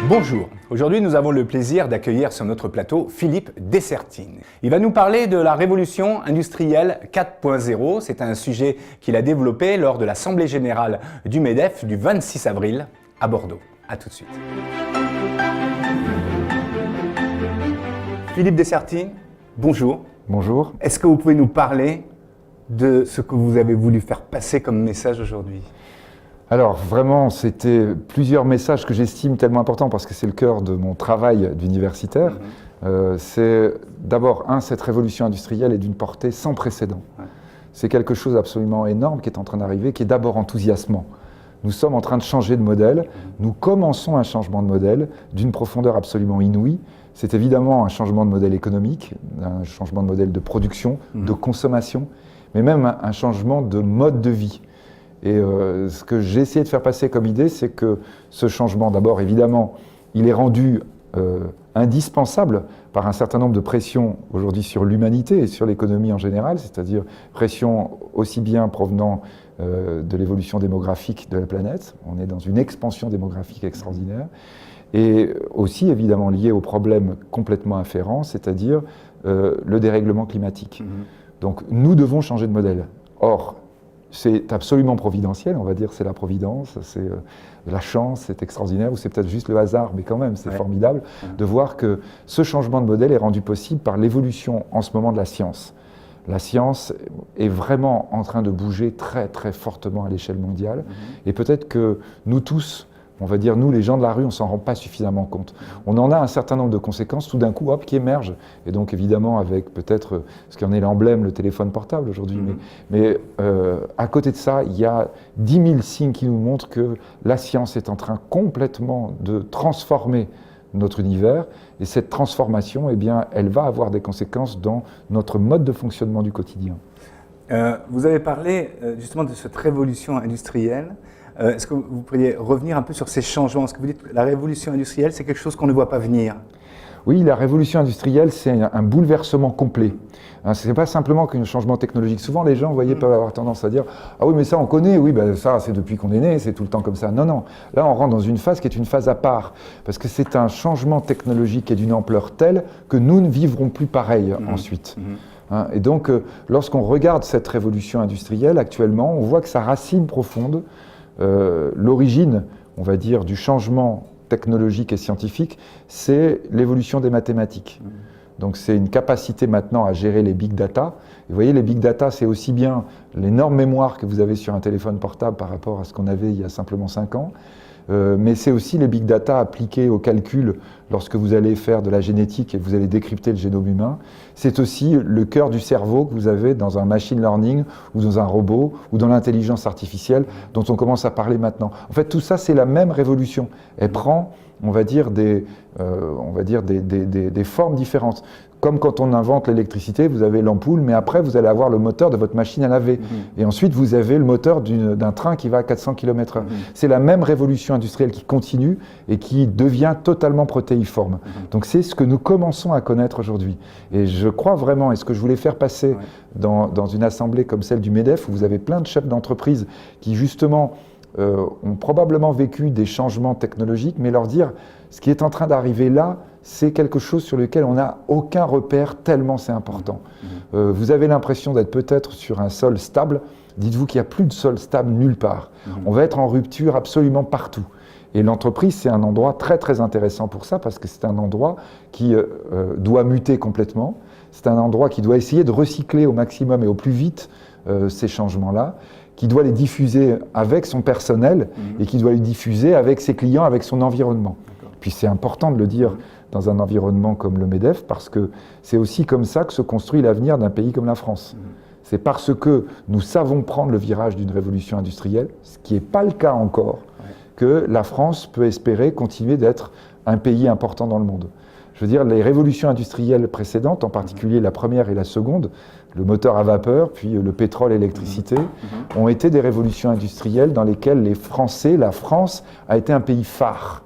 Bonjour, aujourd'hui nous avons le plaisir d'accueillir sur notre plateau Philippe Dessertine. Il va nous parler de la révolution industrielle 4.0, c'est un sujet qu'il a développé lors de l'Assemblée Générale du MEDEF du 26 avril à Bordeaux. A tout de suite. Philippe Dessertine, bonjour. Bonjour. Est-ce que vous pouvez nous parler de ce que vous avez voulu faire passer comme message aujourd'hui ? Alors vraiment, c'était plusieurs messages que j'estime tellement importants parce que c'est le cœur de mon travail d'universitaire. C'est d'abord, cette révolution industrielle est d'une portée sans précédent. C'est quelque chose d'absolument énorme qui est en train d'arriver, qui est d'abord enthousiasmant. Nous sommes en train de changer de modèle. Nous commençons un changement de modèle d'une profondeur absolument inouïe. C'est évidemment un changement de modèle économique, un changement de modèle de production, de consommation, mais même un changement de mode de vie. Et ce que j'ai essayé de faire passer comme idée, c'est que ce changement, d'abord, évidemment, il est rendu indispensable par un certain nombre de pressions aujourd'hui sur l'humanité et sur l'économie en général, c'est-à-dire pressions aussi bien provenant de l'évolution démographique de la planète, on est dans une expansion démographique extraordinaire, et aussi évidemment lié aux problèmes complètement afférents, c'est-à-dire le dérèglement climatique. Donc nous devons changer de modèle. Or, c'est absolument providentiel, on va dire, c'est la providence, c'est la chance, c'est extraordinaire, ou c'est peut-être juste le hasard, mais quand même, c'est formidable de voir que ce changement de modèle est rendu possible par l'évolution en ce moment de la science. La science est vraiment en train de bouger très très fortement à l'échelle mondiale, et peut-être que nous tous, on va dire, nous, les gens de la rue, on ne s'en rend pas suffisamment compte. On en a un certain nombre de conséquences, tout d'un coup, hop, qui émergent. Et donc, évidemment, avec peut-être ce qui en est l'emblème, le téléphone portable aujourd'hui. Mais à côté de ça, il y a 10 000 signes qui nous montrent que la science est en train complètement de transformer notre univers. Et cette transformation, eh bien, elle va avoir des conséquences dans notre mode de fonctionnement du quotidien. Vous avez parlé justement de cette révolution industrielle. Est-ce que vous pourriez revenir un peu sur ces changements ? Est-ce que vous dites que la révolution industrielle, c'est quelque chose qu'on ne voit pas venir ? Oui, la révolution industrielle, c'est un bouleversement complet. Ce n'est pas simplement qu'un changement technologique. Souvent, les gens, vous voyez, peuvent avoir tendance à dire « Ah oui, mais ça, on connaît, oui, ben, ça, c'est depuis qu'on est né, c'est tout le temps comme ça. » Non, non. Là, on rentre dans une phase qui est une phase à part, parce que c'est un changement technologique et d'une ampleur telle que nous ne vivrons plus pareil ensuite. Et donc, lorsqu'on regarde cette révolution industrielle, actuellement, on voit que sa racine profonde, l'origine, on va dire, du changement technologique et scientifique, c'est l'évolution des mathématiques. Donc c'est une capacité maintenant à gérer les big data. Et vous voyez, les big data, c'est aussi bien l'énorme mémoire que vous avez sur un téléphone portable par rapport à ce qu'on avait il y a simplement 5 ans, mais c'est aussi les big data appliqués au calcul lorsque vous allez faire de la génétique et vous allez décrypter le génome humain. C'est aussi le cœur du cerveau que vous avez dans un machine learning ou dans un robot ou dans l'intelligence artificielle dont on commence à parler maintenant. En fait, tout ça, c'est la même révolution. Elle prend, on va dire, des formes différentes. Comme quand on invente l'électricité, vous avez l'ampoule, mais après, vous allez avoir le moteur de votre machine à laver. Et ensuite, vous avez le moteur d'un train qui va à 400 km/h. C'est la même révolution industrielle qui continue et qui devient totalement protéiforme. Donc, c'est ce que nous commençons à connaître aujourd'hui. Et je crois vraiment, et ce que je voulais faire passer dans une assemblée comme celle du MEDEF, où vous avez plein de chefs d'entreprise qui, justement, ont probablement vécu des changements technologiques, mais leur dire, ce qui est en train d'arriver là, c'est quelque chose sur lequel on n'a aucun repère, tellement c'est important. Vous avez l'impression d'être peut-être sur un sol stable, dites-vous qu'il n'y a plus de sol stable nulle part. On va être en rupture absolument partout. Et l'entreprise, c'est un endroit très très intéressant pour ça, parce que c'est un endroit qui doit muter complètement, c'est un endroit qui doit essayer de recycler au maximum et au plus vite ces changements-là, qui doit les diffuser avec son personnel et qui doit les diffuser avec ses clients, avec son environnement. Puis c'est important de le dire dans un environnement comme le MEDEF, parce que c'est aussi comme ça que se construit l'avenir d'un pays comme la France. C'est parce que nous savons prendre le virage d'une révolution industrielle, ce qui n'est pas le cas encore, que la France peut espérer continuer d'être un pays important dans le monde. Je veux dire, les révolutions industrielles précédentes, en particulier la première et la seconde, le moteur à vapeur, puis le pétrole et l'électricité, ont été des révolutions industrielles dans lesquelles les Français, la France, a été un pays phare.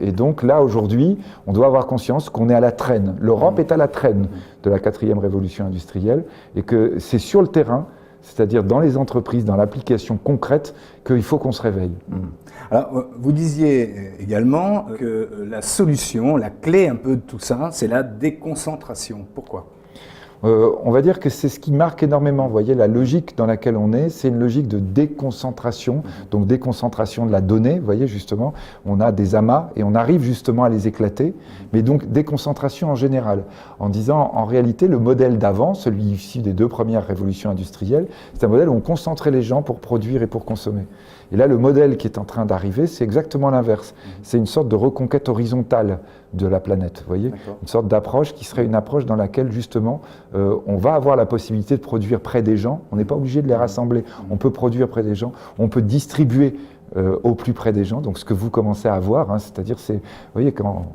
Et donc là, aujourd'hui, on doit avoir conscience qu'on est à la traîne. L'Europe est à la traîne de la 4e révolution industrielle et que c'est sur le terrain, c'est-à-dire dans les entreprises, dans l'application concrète, qu'il faut qu'on se réveille. Alors, vous disiez également que la solution, la clé un peu de tout ça, c'est la déconcentration. Pourquoi ? On va dire que c'est ce qui marque énormément. Vous voyez, la logique dans laquelle on est, c'est une logique de déconcentration, donc déconcentration de la donnée. Vous voyez, justement, on a des amas et on arrive justement à les éclater, mais donc déconcentration en général, en disant, en réalité, le modèle d'avant, celui issu des 2 premières révolutions industrielles, c'est un modèle où on concentrait les gens pour produire et pour consommer. Et là, le modèle qui est en train d'arriver, c'est exactement l'inverse. C'est une sorte de reconquête horizontale de la planète, vous voyez, une sorte d'approche qui serait une approche dans laquelle, justement, on va avoir la possibilité de produire près des gens. On n'est pas obligé de les rassembler. On peut produire près des gens. On peut distribuer au plus près des gens. Donc, ce que vous commencez à voir, hein, c'est-à-dire, c'est, vous voyez, quand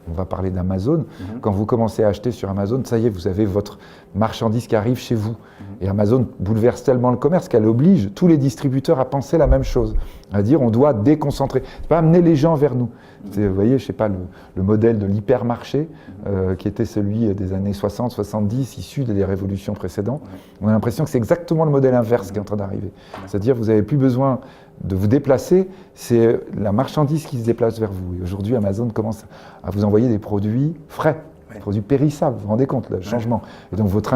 on va parler d'Amazon, quand vous commencez à acheter sur Amazon, ça y est, vous avez votre marchandise qui arrive chez vous. Et Amazon bouleverse tellement le commerce qu'elle oblige tous les distributeurs à penser la même chose, à dire on doit déconcentrer, c'est pas amener les gens vers nous. Vous voyez, je sais pas, le modèle de l'hypermarché qui était celui des années 60-70, issu des révolutions précédentes. On a l'impression que c'est exactement le modèle inverse qui est en train d'arriver. C'est-à-dire vous n'avez plus besoin de vous déplacer, c'est la marchandise qui se déplace vers vous. Et aujourd'hui, Amazon commence à vous envoyer des produits frais. Des produits périssables, vous vous rendez compte, le changement. Et donc votre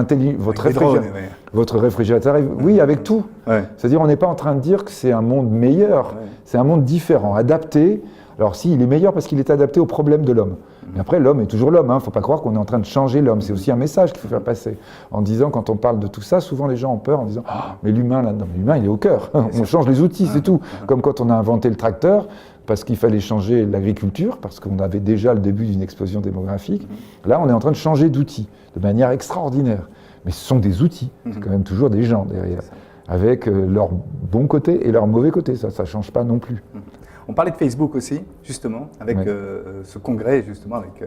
réfrigérateur, oui, avec tout. C'est-à-dire on n'est pas en train de dire que c'est un monde meilleur, c'est un monde différent, adapté. Alors si, il est meilleur parce qu'il est adapté aux problèmes de l'homme. Mais après, l'homme est toujours l'homme, hein. Il ne faut pas croire qu'on est en train de changer l'homme. C'est aussi un message qu'il faut faire passer. En disant, quand on parle de tout ça, souvent les gens ont peur en disant « mais l'humain, là-dedans, l'humain, il est au cœur. On change les outils, c'est tout. » Comme quand on a inventé le tracteur, parce qu'il fallait changer l'agriculture, parce qu'on avait déjà le début d'une explosion démographique. Là, on est en train de changer d'outils, de manière extraordinaire. Mais ce sont des outils, c'est quand même toujours des gens derrière, avec leurs bons côtés et leurs mauvais côtés. Ça ne change pas non plus. On parlait de Facebook aussi, justement, avec ce congrès, justement, avec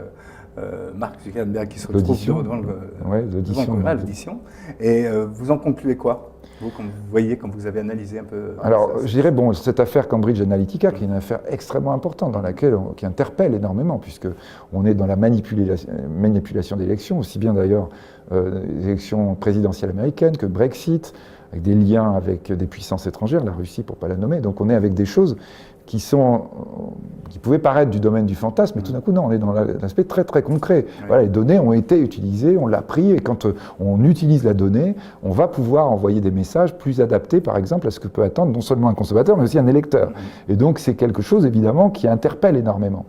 Mark Zuckerberg qui se retrouve devant le congrès, l'audition. Et vous en concluez quoi, vous, quand vous voyez, quand vous avez analysé un peu Alors, je dirais, bon, cette affaire Cambridge Analytica, qui est une affaire extrêmement importante, dans laquelle, qui interpelle énormément, puisqu'on est dans la manipulation d'élections, aussi bien d'ailleurs des élections présidentielles américaines que Brexit, avec des liens avec des puissances étrangères, la Russie pour ne pas la nommer. Donc on est avec des choses qui pouvaient paraître du domaine du fantasme, mais tout d'un coup, non, on est dans l'aspect très très concret. Voilà, les données ont été utilisées, on l'a pris, et quand on utilise la donnée, on va pouvoir envoyer des messages plus adaptés, par exemple, à ce que peut attendre non seulement un consommateur, mais aussi un électeur. Et donc c'est quelque chose, évidemment, qui interpelle énormément.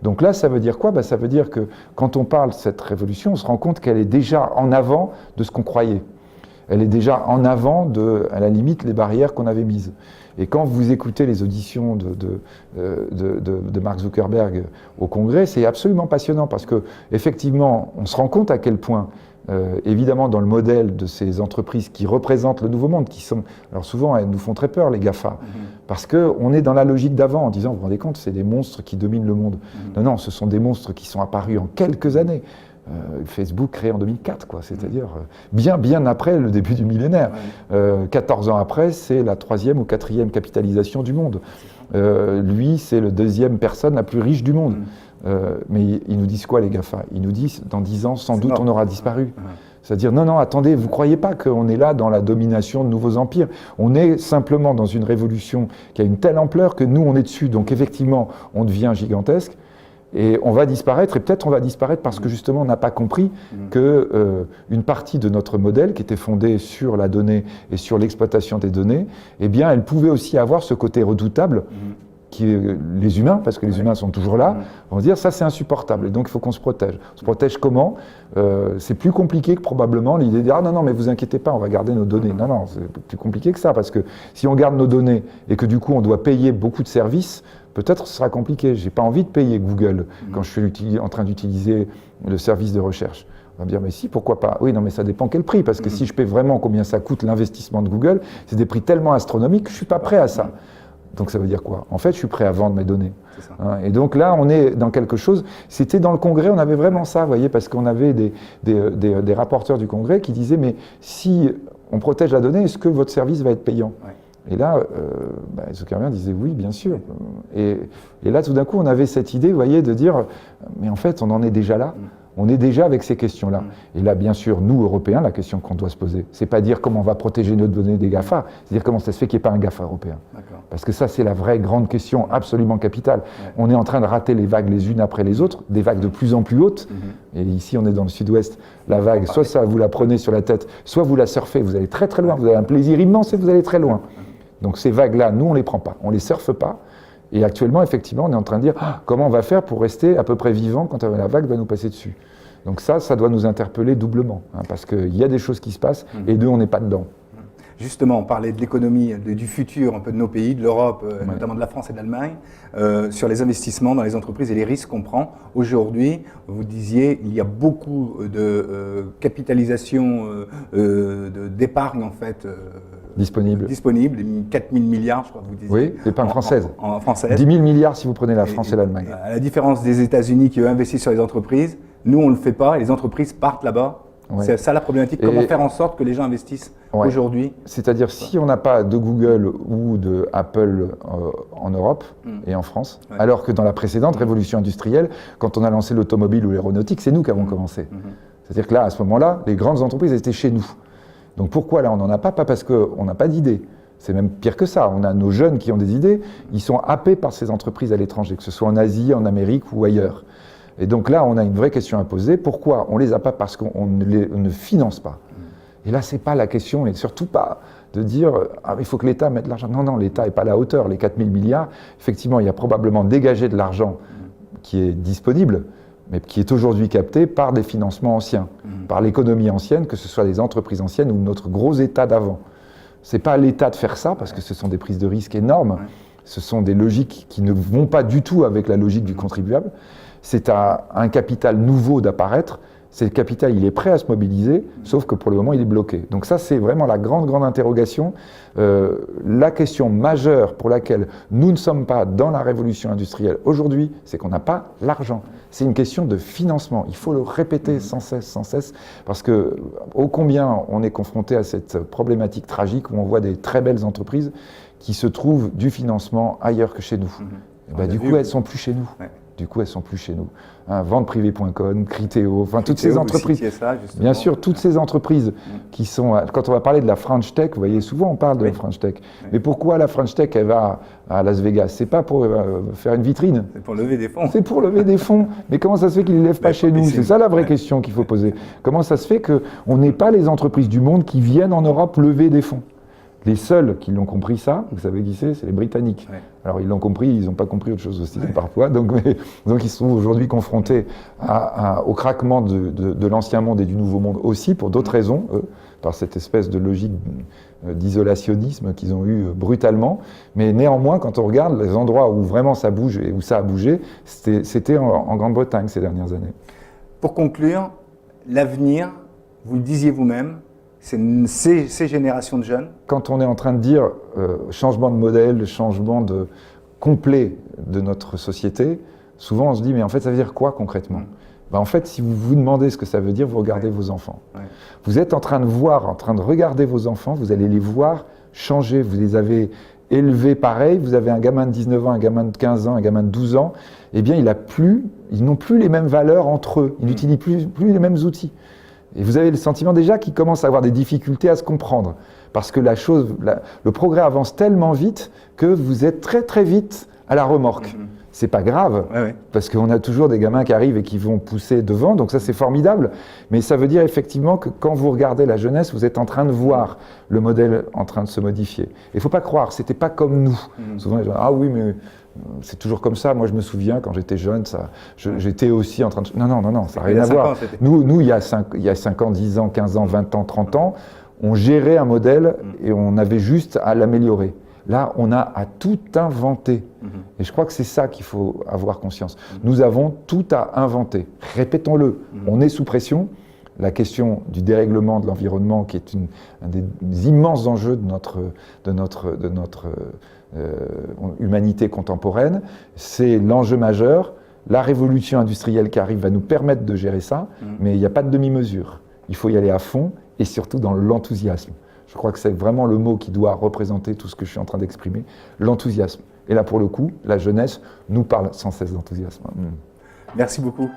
Donc là, ça veut dire quoi ? Ça veut dire que quand on parle de cette révolution, on se rend compte qu'elle est déjà en avant de ce qu'on croyait. Elle est déjà en avant de, à la limite, les barrières qu'on avait mises. Et quand vous écoutez les auditions de Mark Zuckerberg au Congrès, c'est absolument passionnant parce que effectivement, on se rend compte à quel point, évidemment, dans le modèle de ces entreprises qui représentent le nouveau monde, qui sont, alors souvent, elles nous font très peur, les GAFA, parce qu'on est dans la logique d'avant, en disant, vous vous rendez compte, c'est des monstres qui dominent le monde. Non, non, ce sont des monstres qui sont apparus en quelques années. Facebook créé en 2004, quoi, c'est-à-dire bien après le début du millénaire. 14 ans après, c'est la 3e ou 4e capitalisation du monde. Lui, c'est le 2e personne la plus riche du monde. Mais ils nous disent quoi, les GAFA? Ils nous disent, dans 10 ans, sans doute, on aura disparu. C'est-à-dire, non, attendez, vous ne croyez pas qu'on est là dans la domination de nouveaux empires. On est simplement dans une révolution qui a une telle ampleur que nous, on est dessus. Donc, effectivement, on devient gigantesque. Et on va disparaître, et peut-être on va disparaître parce que justement on n'a pas compris que une partie de notre modèle qui était fondée sur la donnée et sur l'exploitation des données, eh bien elle pouvait aussi avoir ce côté redoutable qui est les humains, parce que les humains sont toujours là, on va dire ça c'est insupportable, et donc il faut qu'on se protège. On se protège comment? C'est plus compliqué que probablement l'idée de dire ah non mais vous inquiétez pas, on va garder nos données. Non, c'est plus compliqué que ça, parce que si on garde nos données et que du coup on doit payer beaucoup de services, peut-être ce sera compliqué. Je n'ai pas envie de payer Google quand je suis en train d'utiliser le service de recherche. On va me dire, mais si, pourquoi pas? Oui, non, mais ça dépend quel prix, parce que si je paie vraiment combien ça coûte l'investissement de Google, c'est des prix tellement astronomiques que je ne suis pas prêt à ça. Donc ça veut dire quoi? En fait, je suis prêt à vendre mes données. Et donc là, on est dans quelque chose, c'était dans le Congrès, on avait vraiment ça, vous voyez, parce qu'on avait des rapporteurs du Congrès qui disaient, mais si on protège la donnée, est-ce que votre service va être payant? Et là, Zuckerberg disait oui, bien sûr. Et là, tout d'un coup, on avait cette idée, vous voyez, de dire, mais en fait, on en est déjà là. On est déjà avec ces questions-là. Et là, bien sûr, nous, Européens, la question qu'on doit se poser, c'est pas dire comment on va protéger nos données des GAFA, c'est dire comment ça se fait qu'il n'y ait pas un GAFA européen. Parce que ça, c'est la vraie grande question absolument capitale. On est en train de rater les vagues les unes après les autres, des vagues de plus en plus hautes. Et ici, on est dans le sud-ouest. La vague, soit ça, vous la prenez sur la tête, soit vous la surfez, vous allez très très loin, vous avez un plaisir immense et vous allez très loin. Donc ces vagues-là, nous, on ne les prend pas, on ne les surfe pas. Et actuellement, effectivement, on est en train de dire comment on va faire pour rester à peu près vivant quand la vague va nous passer dessus. Donc ça doit nous interpeller doublement, parce qu'il y a des choses qui se passent et on n'est pas dedans. Justement, on parlait de l'économie, du futur un peu de nos pays, de l'Europe, notamment de la France et de l'Allemagne, sur les investissements dans les entreprises et les risques qu'on prend. Aujourd'hui, vous disiez, il y a beaucoup de capitalisation, d'épargne en fait, disponible, 4 000 milliards, je crois que vous disiez. Oui, l'épargne française. En française. 10 000 milliards si vous prenez la France et l'Allemagne. À la différence des États-Unis qui eux investissent sur les entreprises, nous on ne le fait pas et les entreprises partent là-bas. C'est ça la problématique. Comment faire en sorte que les gens investissent aujourd'hui? C'est-à-dire si on n'a pas de Google ou de Apple en Europe et en France, alors que dans la précédente révolution industrielle, quand on a lancé l'automobile ou l'aéronautique, c'est nous qui avons commencé. C'est-à-dire que là, à ce moment-là, les grandes entreprises étaient chez nous. Donc pourquoi là on n'en a pas? Pas parce qu'on n'a pas d'idées. C'est même pire que ça. On a nos jeunes qui ont des idées, ils sont happés par ces entreprises à l'étranger, que ce soit en Asie, en Amérique ou ailleurs. Et donc là, on a une vraie question à poser. Pourquoi on ne les a pas? Parce qu'on ne finance pas. Et là, ce n'est pas la question, et surtout pas de dire il faut que l'État mette de l'argent. Non, non, l'État n'est pas à la hauteur. Les 4 000 milliards, effectivement, il y a probablement dégagé de l'argent qui est disponible, mais qui est aujourd'hui capté par des financements anciens, par l'économie ancienne, que ce soit des entreprises anciennes ou notre gros État d'avant. Ce n'est pas à l'État de faire ça, parce que ce sont des prises de risques énormes. Ce sont des logiques qui ne vont pas du tout avec la logique du contribuable. C'est à un capital nouveau d'apparaître. Ce capital, il est prêt à se mobiliser, sauf que pour le moment, il est bloqué. Donc ça, c'est vraiment la grande interrogation. La question majeure pour laquelle nous ne sommes pas dans la révolution industrielle aujourd'hui, c'est qu'on n'a pas l'argent. C'est une question de financement. Il faut le répéter sans cesse, parce que ô combien on est confronté à cette problématique tragique où on voit des très belles entreprises qui se trouvent du financement ailleurs que chez nous. Du coup, elles ne sont plus chez nous. Du coup, elles ne sont plus chez nous. Venteprivée.com, Criteo, enfin toutes ces entreprises. Ça, bien sûr, toutes ces entreprises qui sont. Quand on va parler de la French Tech, vous voyez, souvent on parle de la French Tech. Mais pourquoi la French Tech, elle va à Las Vegas? C'est pas pour faire une vitrine. C'est pour lever des fonds. C'est pour lever des fonds. Mais comment ça se fait qu'ils ne les lèvent pas chez nous? C'est ça la vraie question qu'il faut poser. Comment ça se fait qu'on n'ait pas les entreprises du monde qui viennent en Europe lever des fonds? Les seuls qui l'ont compris ça, vous savez qui c'est les Britanniques. Alors ils l'ont compris, ils n'ont pas compris autre chose aussi parfois. Donc ils sont aujourd'hui confrontés au craquement de l'ancien monde et du nouveau monde aussi, pour d'autres raisons, par cette espèce de logique d'isolationnisme qu'ils ont eu brutalement. Mais néanmoins, quand on regarde les endroits où vraiment ça bouge et où ça a bougé, c'était en Grande-Bretagne ces dernières années. Pour conclure, l'avenir, vous le disiez vous-même, c'est ces générations de jeunes. Quand on est en train de dire changement de modèle, changement complet de notre société, souvent on se dit mais en fait ça veut dire quoi concrètement? En fait, si vous vous demandez ce que ça veut dire, vous regardez vos enfants. Vous êtes en train de regarder vos enfants, vous allez les voir changer, vous les avez élevés pareil, vous avez un gamin de 19 ans, un gamin de 15 ans, un gamin de 12 ans, eh bien ils n'ont plus les mêmes valeurs entre eux, ils n'utilisent plus les mêmes outils. Et vous avez le sentiment déjà qu'ils commencent à avoir des difficultés à se comprendre. Parce que le progrès avance tellement vite que vous êtes très très vite à la remorque. C'est pas grave, parce qu'on a toujours des gamins qui arrivent et qui vont pousser devant, donc ça c'est formidable. Mais ça veut dire effectivement que quand vous regardez la jeunesse, vous êtes en train de voir le modèle en train de se modifier. Il ne faut pas croire, c'était pas comme nous. Souvent les gens ah oui mais c'est toujours comme ça, moi je me souviens quand j'étais jeune, j'étais aussi en train de... Non, ça n'a rien à voir. Nous il y a 5 ans, 10 ans, 15 ans, 20 ans, 30 ans, on gérait un modèle et on avait juste à l'améliorer. Là, on a à tout inventer. Et je crois que c'est ça qu'il faut avoir conscience. Nous avons tout à inventer. Répétons-le, on est sous pression. La question du dérèglement de l'environnement, qui est un des immenses enjeux de notre humanité contemporaine, c'est l'enjeu majeur. La révolution industrielle qui arrive va nous permettre de gérer ça, mais il n'y a pas de demi-mesure. Il faut y aller à fond et surtout dans l'enthousiasme. Je crois que c'est vraiment le mot qui doit représenter tout ce que je suis en train d'exprimer, l'enthousiasme. Et là, pour le coup, la jeunesse nous parle sans cesse d'enthousiasme. Merci beaucoup.